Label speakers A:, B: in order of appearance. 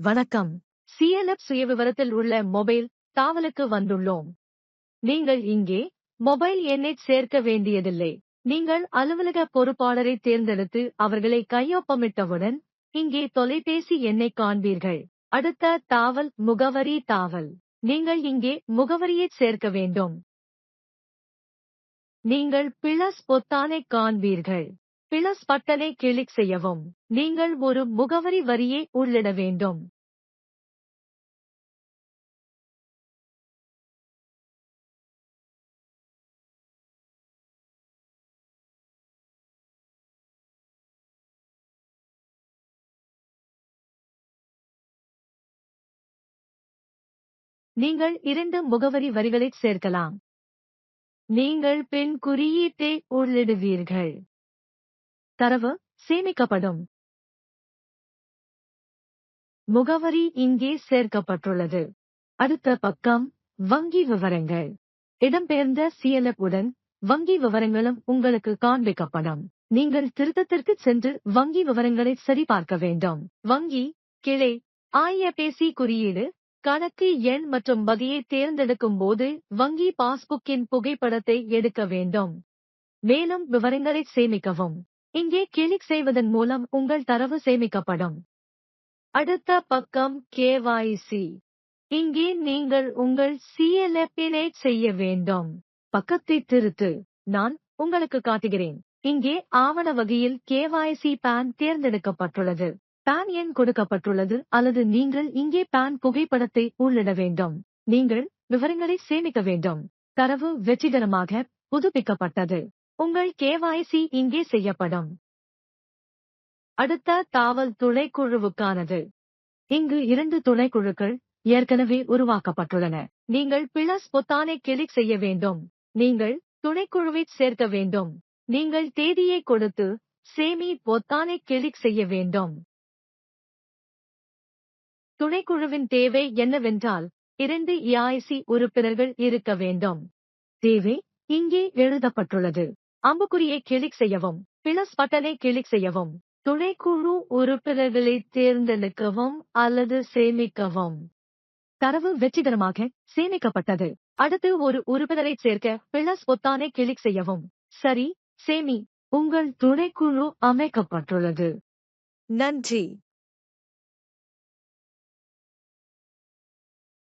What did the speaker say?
A: வணக்கம். CLF சுயவிவரத்தில் உள்ள mobile தாவலுக்கு வந்துள்ளோம். நீங்கள் இங்கே மொபைல் எண்ணைச் சேர்க்க வேண்டியதில்லை. நீங்கள் அலுவலக பொறுப்பாளரை தேர்ந்தெடுத்து அவர்களை கையொப்பமிட்டவுடன் இங்கே தொலைபேசி எண்ணைக் காண்பீர்கள். அடுத்த தாவல் முகவரி தாவல். நீங்கள் இங்கே முகவரியைச் சேர்க்க வேண்டும். நீங்கள் பிளஸ் பொத்தானைக் காண்பீர்கள். பிளஸ் பட்டனை கிளிக் செய்யவும். நீங்கள் ஒரு முகவரி வரியை உள்ளிட வேண்டும். நீங்கள் 2 முகவரி வரிகளைச் சேர்க்கலாம். நீங்கள் பின் குறியீட்டை உள்ளிடுவீர்கள். தரவு சேமிக்கப்படும். முகவரி இங்கே சேர்க்கப்பட்டுள்ளது. அடுத்த பக்கம் வங்கி விவரங்கள். இடம்பெயர்ந்த CLF உடன் வங்கி விவரங்களும் உங்களுக்கு காண்பிக்கப்படும். நீங்கள் திருத்தத்திற்குச் சென்று வங்கி விவரங்களை சரிபார்க்க வேண்டும். வங்கி, கிளை, IFSC குறியீடு, கணக்கு எண் மற்றும் வகையை தேர்ந்தெடுக்கும் போது வங்கி பாஸ்புக்கின் புகைப்படத்தை எடுக்க வேண்டும். மேலும் விவரங்களை சேமிக்கவும். இங்கே கிளிக் செய்வதன் மூலம் உங்கள் தரவு சேமிக்கப்படும். அடுத்த பக்கம் KYC. இங்கே நீங்கள் உங்கள் CLF-இனை செய்ய வேண்டும். பக்கத்தை திருத்து. நான் உங்களுக்கு காட்டுகிறேன். இங்கே ஆவண வகையில் KYC PAN தேர்ந்தெடுக்கப்பட்டுள்ளது. PAN எண் கொடுக்கப்பட்டுள்ளது அல்லது நீங்கள் இங்கே PAN புகைப்படத்தை உள்ளிட வேண்டும். நீங்கள் விவரங்களை சேமிக்க வேண்டும். தரவு வெற்றிகரமாக புதுப்பிக்கப்பட்டது. உங்கள் KYC இங்கே செய்யப்படும். அடுத்த தாவல் துணைக்குழுவுக்கானது. இங்கு 2 துணைக்குழுக்கள் ஏற்கனவே உருவாக்கப்பட்டுள்ளன. நீங்கள் பிளஸ் பொத்தானை கிளிக் செய்ய வேண்டும். நீங்கள் துணைக்குழுவைச் சேர்க்க வேண்டும். நீங்கள் தேதியை கொடுத்து சேமி பொத்தானை கிளிக் செய்ய வேண்டும். துணைக்குழுவின் தேவை என்னவென்றால் 2 EIC உறுப்பினர்கள் இருக்க வேண்டும். தேவை இங்கே எழுதப்பட்டுள்ளது. அம்புக்குறியை கிளிக் செய்யவும். பிளஸ் பட்டனை கிளிக் செய்யவும். துணைக்குழு உறுப்பினர்களை தேர்ந்தெடுக்கவும் அல்லது சேமிக்கவும். தரவு வெற்றிகரமாக சேமிக்கப்பட்டது. அடுத்து ஒரு உறுப்பினரைச் சேர்க்க பிளஸ் பொத்தானை கிளிக் செய்யவும். சரி, சேமி. உங்கள் துணைக்குழு அமைக்கப்பட்டுள்ளது. நன்றி.